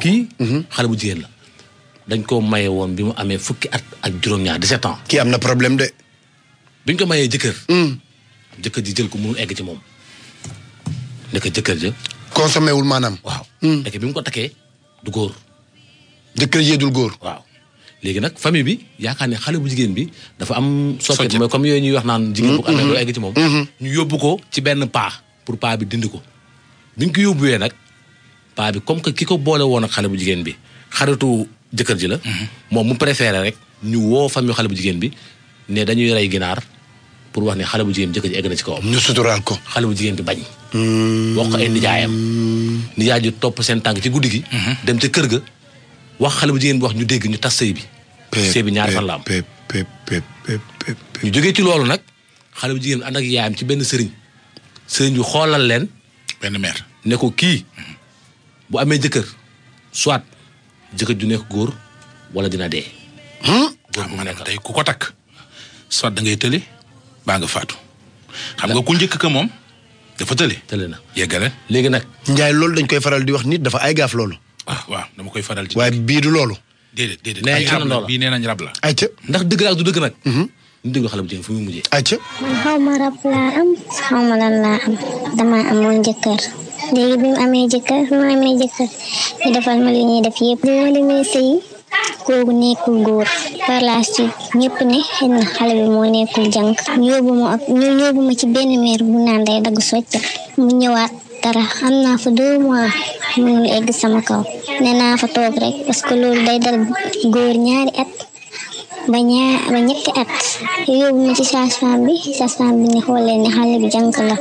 kii. xale bu jigéen la. dañ ko maye woon bi mu amee fukki at ak juróom-ñaar 17 ans. kii am na problème de. biñ ko mayee jëkkër. jëkkër ji jël ko mënul egg ci moom. nekk jëkkër ja. consommé wul maanaam. waaw. nekk bi mu ko takkee du góor. jëkkër jee dul góor. waaw léegi nag famille bi yaakaar ne xale bu jigéen bi dafa am. soccet mooy comme yooyu ñuy wax naan. jigéen bu ko amee doo egg ci moom. ñu yóbbu ko ci benn paa pour paa bi dindi ko. biñ ko yóbbuwee nag paa bi comme que ki ko boole woon ak xale bu jigéen bi xaritu jëkkër ji la. moom mu préféré rek ñu woo famille xale bu jigéen bi ne dañuy rey ginaar pour wax ne xale bu jigéen bi jëkkër ji egg na ci kawam. ñu suturaal ko. xale bu jigéen bi bañ. wax ko ay nijaayam. nijaay ji topp seen tànk ci guddi gi. dem ca kër ga wax xale bu jigéen bi wax ñu dégg ñu tas sëy bi. sëy bi ñaari fan la am. ñu jógee ci loolu nag xale bu jigéen bi ànd ak yaayam ci benn sëriñ bi xoolal leen. benn mère ne ko kii bu amee jëkkër soit jëkkër ju nekk góor wala dina dee. góor bu nekk tey ku ko takk soit da ngay tële baa nga faatu. xam nga ku njëkk ka moom dafa tële na yeggale. léegi nag. Njaay loolu dañ koy faral di wax nit dafa ay gaaf loolu. waaw dama koy faral ci. waaye bii du loolu. déedéet nee ay rab la bii nee nañ rab la. ayca ndax dëgg la ak du dëgg nag. ñu déglu xale bu jigéen fu muy mujjee. ayca. man xaw ma rab laa am xaw ma lan laa am damaa amoon jëkkër léegi bi mu amee jëkkër ñu defal ma li ñuy def yëpp. li ma demee sëy kooku nekkul góor par la suite ñëpp ne xëy na xale bi moo nekkul jànk ñu yóbbu ma ci benn meer bu naan day dagg socc mu ñëwaat dara am naa fa 2 mois mënul egg sama kaw nee naa fa toog rek parce que loolu day dal góor ñaari at ba ñetti at yóbbu ma ci sage-femme bi ne xoolee ne xale bi jànk la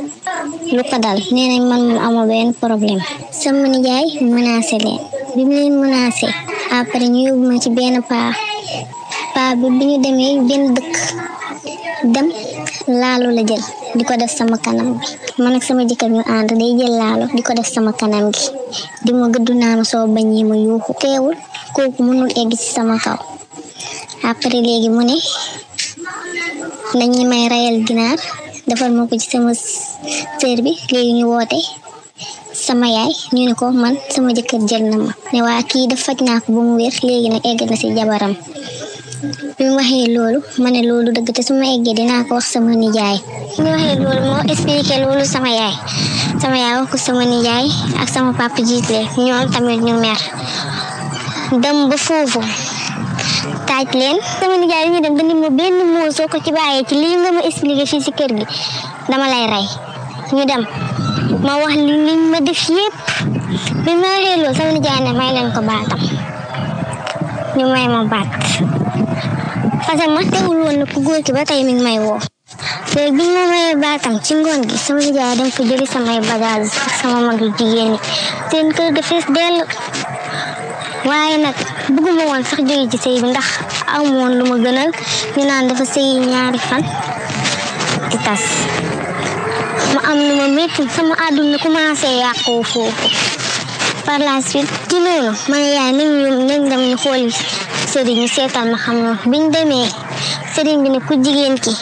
lu ko dal nee nañ man moom amoo benn problème sama nijaay menacé leen bi mu leen menacé après ñu yóbbu ma ci benn paa bi ñu demee benn dëkk dem laalo la jël di ko def sama kanam bi man ak sama jëkkër ñu ànd day jël laalo di ko def sama kanam gi di ma gëddu naanu soo bañee ma yuuxu teewul kooku mënul egg ci sama kaw après léegi mu ne nañu may rayal ginaar defal ma ko ci sama sër bi léegi ñu woote sama yaay ñu ne ko man sama jëkkër jël na ma ne waa kii daf faj naa ko ba mu wér léegi nag egg na ci jabaram bi mu waxee loolu ma ne loolu dëgg te su ma eggee dinaa ko wax sama nijaay bi mu waxee loolu moo expliqué loolu sama yaay wax ko sama nijaay ak sama papa jiitle ñoom tamit ñu mer dem ba foofu taaj leen sama nijaay ñu dem ba ni ma benn moo soo ko ci bàyyee ci lii nga ma expliqué fii ci kër gi dama lay rey ñu dem ma wax li ma def yépp bi ma waxee loolu sama nijaay ne may leen ko baatam ñu may ma baat parce que ma teewul woon na ku góor ki ba tey mi ngi may woo léegi bi ma mayee baatam ci ngoon gi sama nijaay dem ko jëli samay bagage sama mag yu jigéen ñi seen kër ga fees dell waaye nag bëgguma woon sax jóge ci sëy bi ndax amoon lu ma gënal ñu naan dafa sëy 2 fan di tas ma am lu ma métti sama àdduna commencé yàqoo foofu par la suite ci loolu ma ne yaay nañ dem ñu xool sëriñ ñu seetal ma xam nga biñ demee sëriñ bi ne ku jigéen ki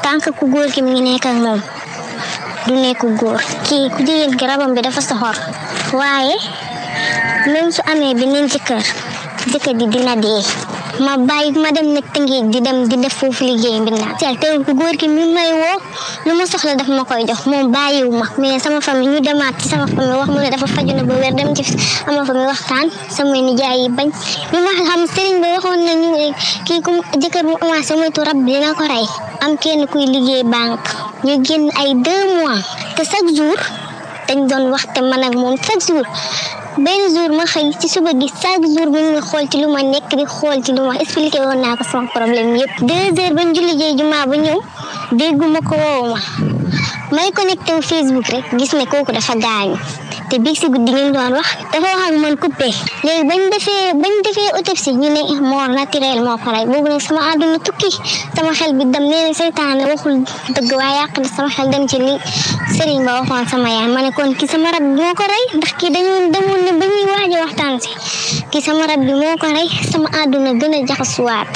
tant que ku góor ki mi ngi nekk ak moom du nekk góor kii ku jigéen ki rabam bi dafa soxor waaye même su amee beneen jëkkër ji dina dee ma bàyyi ma dem nag Tëngéej di dem di def foofu liggéey mbindaan te ku góor ki mi may woo lu ma soxla daf ma koy jox moom bàyyiwu ma mais sama famille ñu demaat ci sama famille wax mu ne dafa faju na ba wér dem ci sama famille waxtaan samay nijaay yi bañ bi ma xam sëriñ ba waxoon na ñu kii ku jëkkër bu commencé moytu rab bi dina ko rey am kenn kuy liggéey banque ñu génn ay 2 mois te chaque jour dañ doon waxte man ak moom chaque jour benn jour ma xëy ci suba gi chaque jour mu ngi xool ci lu ma nekk di xool ci lu ma expliqué woon naa ko sama problème yëpp 2 heures bañ julli jee jumaa ba ñëw dégguma ko woowu ma may connecté wu Facebook rek gis ne kooku dafa gaañu te biig si guddi ñu doon wax dafa wax ak man coupé léegi bañ defee autopsie ñu ne mort naturel moo ko rey boobu nag sama àdduna tukki sama xel bi dem nee na seytaane waxul dëgg waaye yàq na sama xel dem ci li sëriñ ba waxoon sama yaay ma ne kon ki sama rab bi moo ko rey ndax kii demoon ne ba ñuy waaj a waxtaan si ki sama rab bi moo ko rey sama àdduna gën a jaxasuwaat